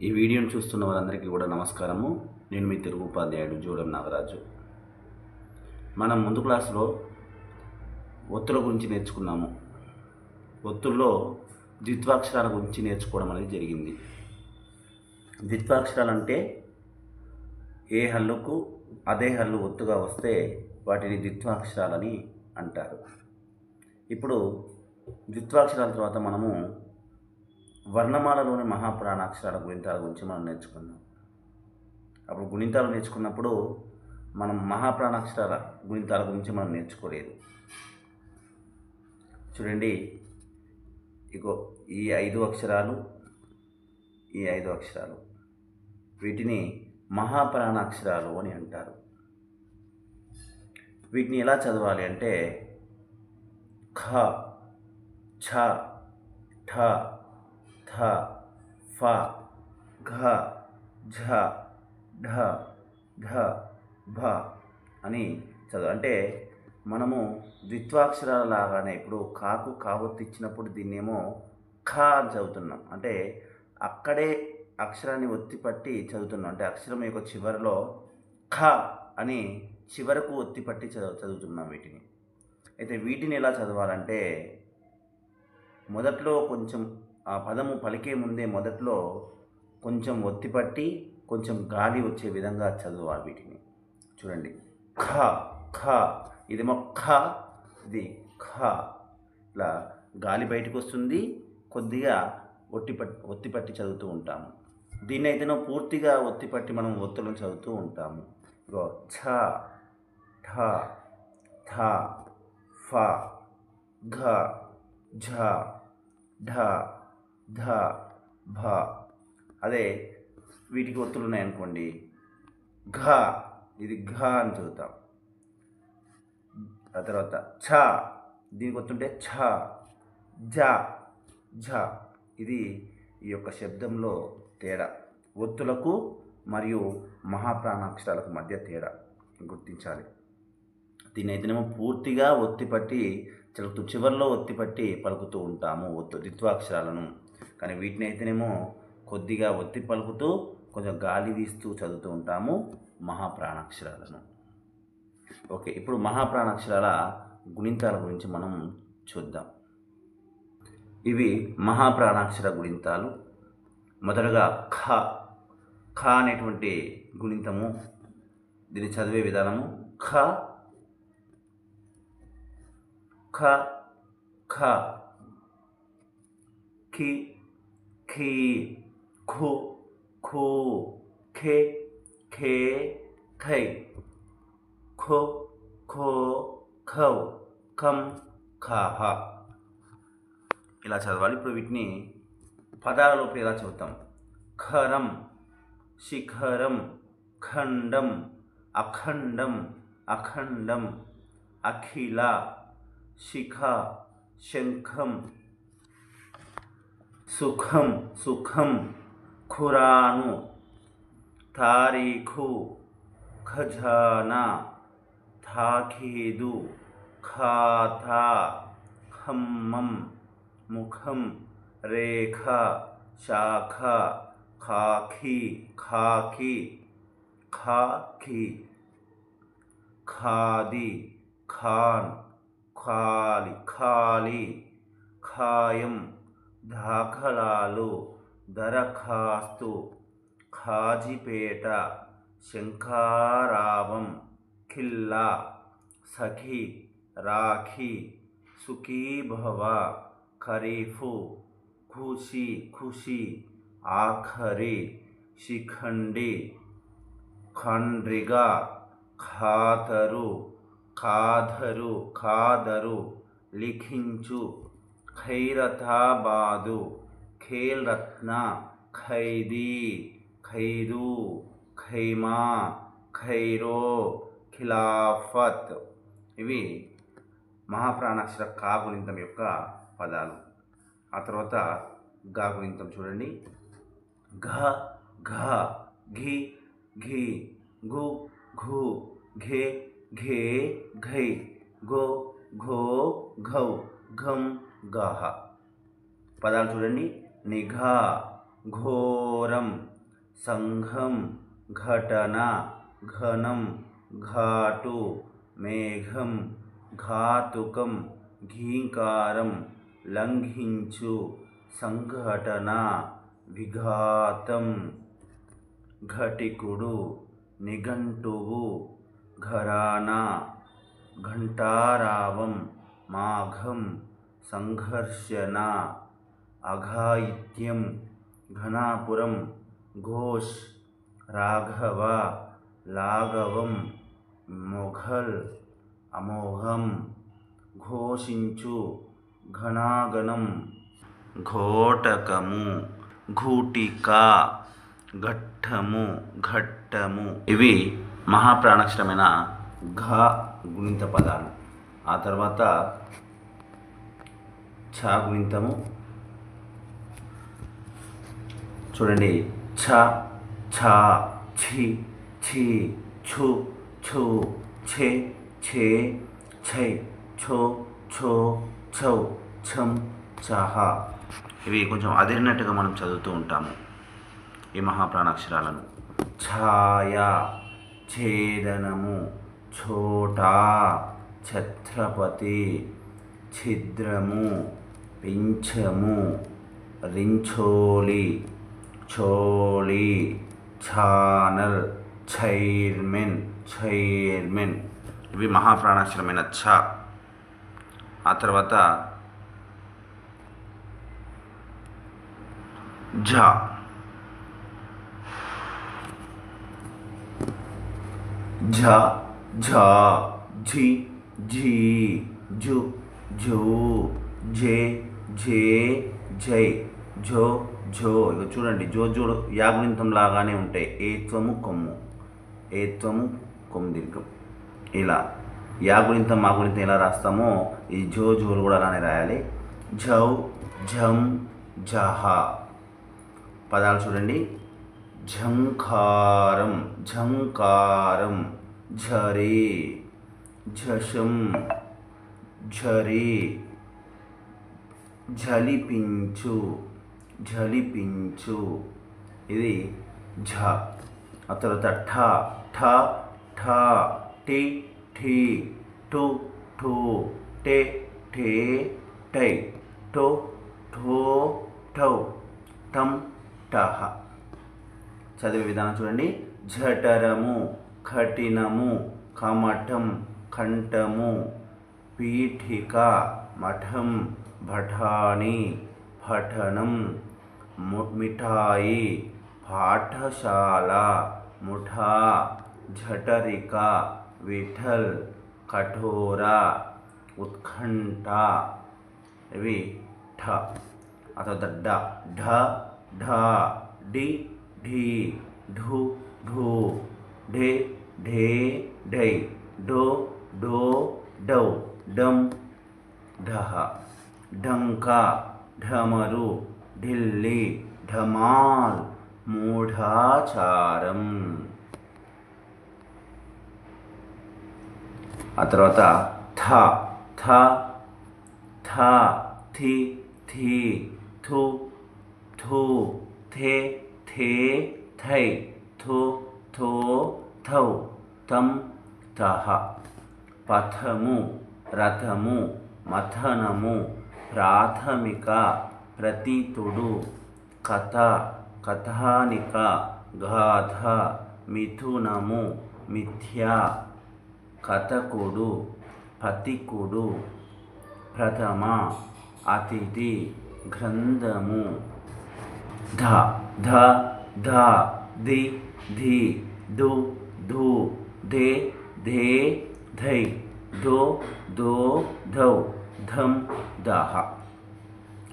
ఈ వీడియోని చూస్తున్న వారందరికీ కూడా నమస్కారము. నేను మీ తెలుగు ఉపాధ్యాయుడు జోడం నాగరాజు. మనం ముందు క్లాసులో ఒత్తుల గురించి నేర్చుకున్నాము. ఒత్తుల్లో ద్విత్వాక్షరాల గురించి నేర్చుకోవడం అనేది జరిగింది. ద్విత్వాక్షరాలు అంటే ఏ హల్లుకు అదే హల్లు ఒత్తుగా వస్తే వాటిని ద్విత్వాక్షరాలని అంటారు. ఇప్పుడు ద్విత్వాక్షరాల తర్వాత మనము వర్ణమాలలోని మహాప్రాణాక్షరాల గుణింతాల గురించి మనం నేర్చుకున్నాం. అప్పుడు గుణింతాలు నేర్చుకున్నప్పుడు మనం మహాప్రాణాక్షరాల గుణింతాల గురించి మనం నేర్చుకోలేదు. చూడండి, ఇగో ఈ ఐదు అక్షరాలు వీటిని మహాప్రాణాక్షరాలు అని అంటారు. వీటిని ఎలా చదవాలి అంటే ఖ, ఛ, ఠ, థ, ఫ, ఘ, ఝ, ఢ, ఢ, భ అని చదువు. అంటే మనము ద్విత్వాక్షరాల లాగానే ఇప్పుడు కాకు కావొత్తు ఇచ్చినప్పుడు దీన్నేమో ఖ అని చదువుతున్నాం. అంటే అక్కడే అక్షరాన్ని ఒత్తి పట్టి చదువుతున్నాం. అంటే అక్షరం యొక్క చివరిలో ఖ అని చివరకు ఒత్తి పట్టి చదువుతున్నాం వీటిని. అయితే వీటిని ఎలా చదవాలంటే మొదట్లో కొంచెం ఆ పదము పలికే ముందే మొదట్లో కొంచెం ఒత్తి పట్టి కొంచెం గాలి వచ్చే విధంగా చదవాలి వీటిని. చూడండి, ఖ ఖ, ఇదేమో ఖ, ఇది ఖ. ఇలా గాలి బయటకు వస్తుంది, కొద్దిగా ఒత్తిపట్టి చదువుతూ ఉంటాము. దీన్ని అయితేనో పూర్తిగా ఒత్తిపట్టి మనం ఒత్తులను చదువుతూ ఉంటాము. ఇగో ఛ, ఠ, థ, ఫ, ఘ, ఝ, ఢ, ధ, భ. అదే వీటికి ఒత్తులు ఉన్నాయనుకోండి, ఘ, ఇది ఘ అని చదువుతాం. ఆ తర్వాత ఛ, దీనికి ఒత్తుంటే ఛ, జ, ఝ. ఇది ఈ యొక్క శబ్దంలో తేడా, ఒత్తులకు మరియు మహాప్రాణాక్షరాలకు మధ్య తేడా గుర్తించాలి. దీని అయితేనేమో పూర్తిగా ఒత్తిపట్టి చదువుతూ చివరిలో ఒత్తిపట్టి పలుకుతూ ఉంటాము ద్విత్వాక్షరాలను. కానీ వీటిని అయితేనేమో కొద్దిగా ఒత్తి పలుకుతూ కొంచెం గాలి వీస్తూ చదువుతూ ఉంటాము మహాప్రాణాక్షరాలను. ఓకే, ఇప్పుడు మహాప్రాణాక్షరాల గుణింతాల గురించి మనం చూద్దాం. ఇవి మహాప్రాణాక్షర గుణింతాలు. మొదటగా ఖ. ఖ అనేటువంటి గుణింతము, దీన్ని చదివే విధానము ఖ ఖ ఖ, ఖి ఖీ, ఖు ఖూ, ఖే ఖే, ఖై, ఖో ఖో, ఖౌ, ఖం, ఖాహ. ఇలా చదవాలి. ఇప్పుడు వీటిని పదాలలో ఎలా చదువుతాం? ఖరం, శిఖరం, ఖండం, అఖండం, అఖండం, అఖిల, శిఖ, శంఖం, సుఖం, సుఖం, ఖురాను, తారీఖు, ఖజానా, తాఖీదు, ఖాతా, ఖమ్మం, ముఖం, రేఖ, శాఖ, ఖాఖీ, ఖాకి, ఖాఖీ, ఖాది, ఖాన్, ఖాలి, ఖాళీ, ఖాయం, దాఖలాలు, దరఖాస్తు, ఖాజీపేట, శంఖారావం, ఖిల్లా, సఖి, రాఖీ, సుఖీభవ, ఖరీఫు, ఖుషి, ఖుషి, ఆఖరి, శిఖండి, ఖండ్రిగా, ఖాతరు, ఖాధరు, ఖాదరు, లిఖించు, ఖైరతాబాదు, ఖేల్రత్న, ఖైదీ, ఖైదు, ఖైమా, ఖైరో, ఖిలాఫత్. ఇవి మహాప్రాణాక్షర కా గుణింతం యొక్క పదాలు. ఆ తర్వాత గా గుణింతం చూడండి. ఘ ఘ, ఘి ఘి, గు ఘు, ఘే ఘే, ఘై, గో ఘో, ఘౌ, ఘం, గాహ. పదాలు చూడండి. నిఘా, ఘోరం, సంఘం ఘటన ఘనం ఘాటు మేఘం ఘాతుకం ఘీంకారం లంఘించు సంఘటన విఘాతం ఘటికుడు నిఘంటువు ఘరానా ఘంటారావం మాఘం సంఘర్షణ అఘాయిత్యం ఘనాపురం ఘోష్ రాఘవ లాఘవం మొఘల్ అమోఘం ఘోషించు ఘనాగణం ఘోటకము ఘూటిక ఘట్టము ఇవి మహాప్రాణాక్షరమైన ఘ గుణిత పదాలు. ఆ తర్వాత ఛ గుణితము చూడండి. ఛ ఛ ఛి ఛి ఛు ఛు ఛే ఛే ఛై ఛో ఛో ఛౌ ఛం ఛహ. ఇవి కొంచెం అదిరినట్టుగా మనం చదువుతూ ఉంటాము ఈ మహాప్రాణాక్షరాలను. ఛాయ ఛేదనము ఛోటా ఛత్రపతి ఛిద్రము పింఛము రింఛోలి చోళి ఛానల్ చైర్మన్ ఇవి మహాప్రాణాక్షరమైన ఛ. ఆ తర్వాత ఝ ఝ ఝ ఝి ఝీ ఝు ఝూ ఝే ఝే ఝై ఝో ఝో. ఇక చూడండి జో జోడు యాగుణింతం లాగానే ఉంటాయి. ఏత్వము కొమ్ము దీర్ఘం. ఇలా యాగుణింతం మాగుణింతం ఎలా రాస్తామో ఈ జో జోలు కూడా అలానే రాయాలి. ఝౌ ఝం ఝహ. పదాలు చూడండి. ఝంకారం ఝరే ఝషం ఝరే ఝలిపించు ఇది ఝ. ఆ తర్వాత ఠ ఠ ఠ టి ఠి టు ఠు టె ఠే టై టో ఠో ఠౌ టం టహ. చదివే విధానం చూడండి. జఠరము కఠినము కమఠం కంఠము పీఠిక మఠం బఠాణి పఠనం మిఠాయి పాఠశాల ముఠా జఠరిక విఠల్ కఠోర ఉత్కంఠ ఇవి ఠ. ఆ తర్వాత డ ఢ ఢ డి ఢీ ఢు ఢూ ఢే ఢే ఢై డో డో డౌ డం ఢహ. ఢంకా ఢమరు ఢిల్లీ ఢమాల్ మూఢాచారం. ఆ తర్వాత థ థ థ థి థి థు థు థే థే థై థో థో థౌ తం తహ. పథము రథము మథనము ప్రాథమిక ప్రతీతుడు కథ కథానిక గాథ మిథునము మిథ్యా కథకుడు పతికుడు ప్రథమ అతిథి గ్రంథము. ధ ధ ధ ది ధి దు ధు ధే ధే ధై ధో ధో ధౌ ధం దహ.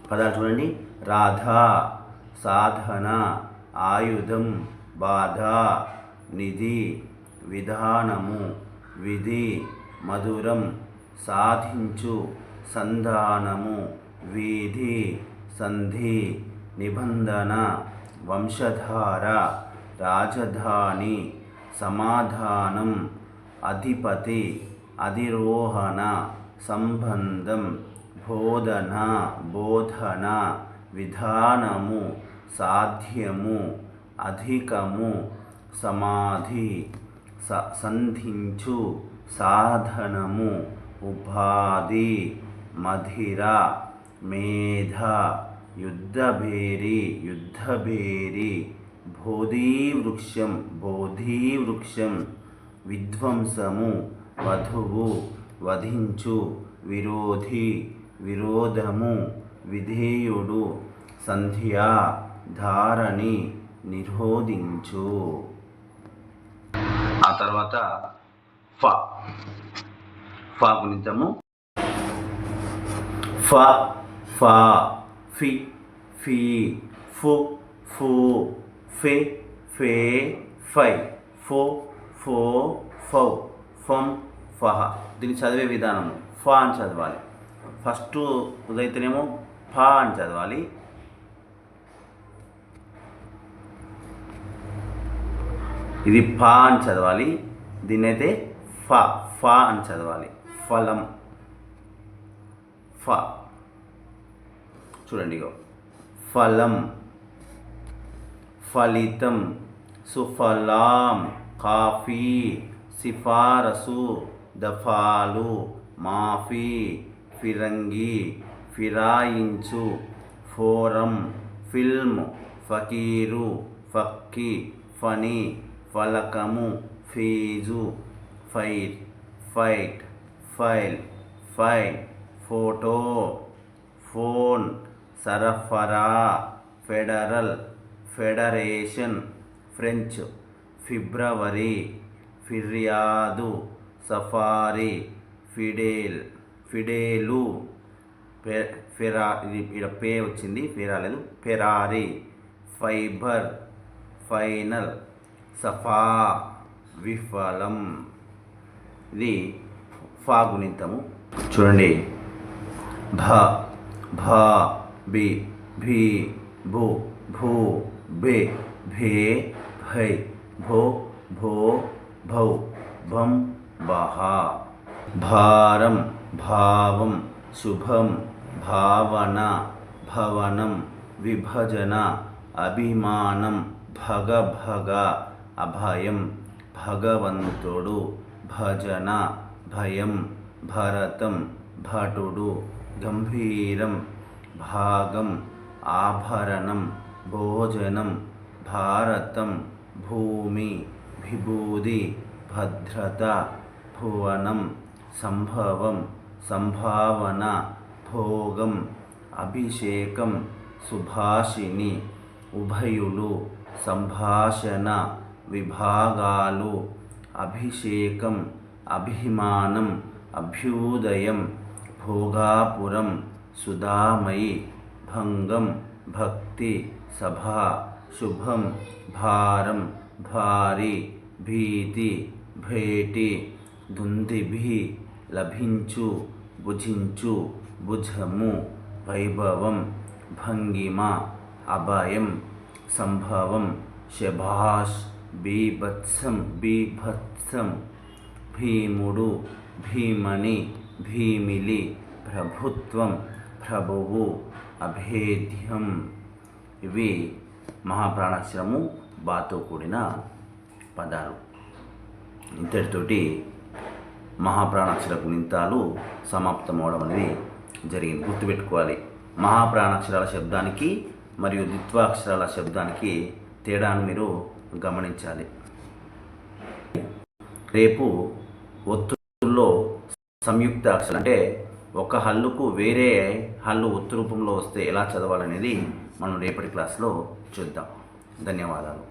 పదాలు చూడండి. రాధ సాధన ఆయుధం బాధ నిధి విధానము విధి మధురం సాధించు సంధానము వీధి సంధి నిబంధన వంశధార రాజధాని సమాధానం అధిపతి అధిరోహణ సంబంధం బోధన విధానము సాధ్యము అధికము, సమాధి, సంధించు, సాధనము, ఉపాధి, మధిర, మేధ, యుద్ధభేరి, బోధీవృక్షం, విధ్వంసము, వధువు, వధించు, విరోధి, విరోధము, విధేయుడు, సంధ్య, ధారణి, నిరోధించు. ఆ తర్వాత ఫ గుణితము ఫ, ఫి, ఫీ, ఫు, ఫె, ఫై, ఫో, ఫౌ, ఫం, ఫహ. దీన్ని చదివే విధానము ఫ అని చదవాలి. ఫస్ట్ ఉదయితేనేమో ఫ అని చదవాలి. ఇది ఫ అని చదవాలి. దీన్ని అయితే ఫ అని చదవాలి. ఫలం, ఫ. చూడండి, ఫలం, ఫలితం, సుఫలాం, కాఫీ, సిఫారసు, దఫాలు, మాఫీ, ఫిరంగి, ఫిరాయించు, ఫోరం, ఫిల్మ్, ఫకీరు, ఫక్కి, ఫనీ, ఫలకము, fees, fight, file, fine, photo, phone, సరఫరా, ఫెడరల్, ఫెడరేషన్, ఫ్రెంచ్, ఫిబ్రవరి, ఫిర్యాదు, సఫారీ, ఫిడేలు, ఇక్కడ పే వచ్చింది, ఫెరాలేదు, ఫెరారీ, ఫైబర్, ఫైనల్, సఫా, విఫలం. ఇది ఫా గుణితము. చూడండి, భ, బి, భీ, భూ, బే, భే, భై, భో, భౌ, భం, బహ. భారం, భావం, శుభం, భావన, భవనం, విభజన, అభిమానం, భగ, అభయం, భగవంతుడు, భజన, భయం, భరతం, భటుడు, గంభీరం, భాగం, ఆభరణం, భోజనం, భారతం, భూమి, విభూది, భద్రత, భువనం, సంభవం, సంభావన, భోగం, అభిషేకం, సుభాషిణి, ఉభయులు, సంభాషణ, విభాగాలు, అభిషేకం, అభిమానం, అభ్యుదయం, భోగాపురం, సుధామయి, భంగం, భక్తి, సభ, శుభం, భారం, భారీ, భీతి, భేటి, దుందిభి, లభించు, భుజించు, భుజము, వైభవం, భంగిమ, అభయం, సంభవం, శభాష్, బీభత్సం, భీముడు, భీమని, భీమిలి, ప్రభుత్వం, ప్రభువు, అభేద్యం. ఇవి మహాప్రాణాక్షరము బాతో కూడిన పదాలు. ఇంతటితోటి మహాప్రాణాక్షర గుణింతాలు సమాప్తమవడం అనేది జరిగింది. గుర్తుపెట్టుకోవాలి, మహాప్రాణాక్షరాల శబ్దానికి మరియు ద్విత్వాక్షరాల శబ్దానికి తేడాను మీరు గమనించాలి. రేపు ఒత్తుల్లో సంయుక్త అక్షరం అంటే ఒక హల్లుకు వేరే హల్లు ఒత్తు రూపంలో వస్తే ఎలా చదవాలనేది మనం రేపటి క్లాస్లో చూద్దాం. ధన్యవాదాలు.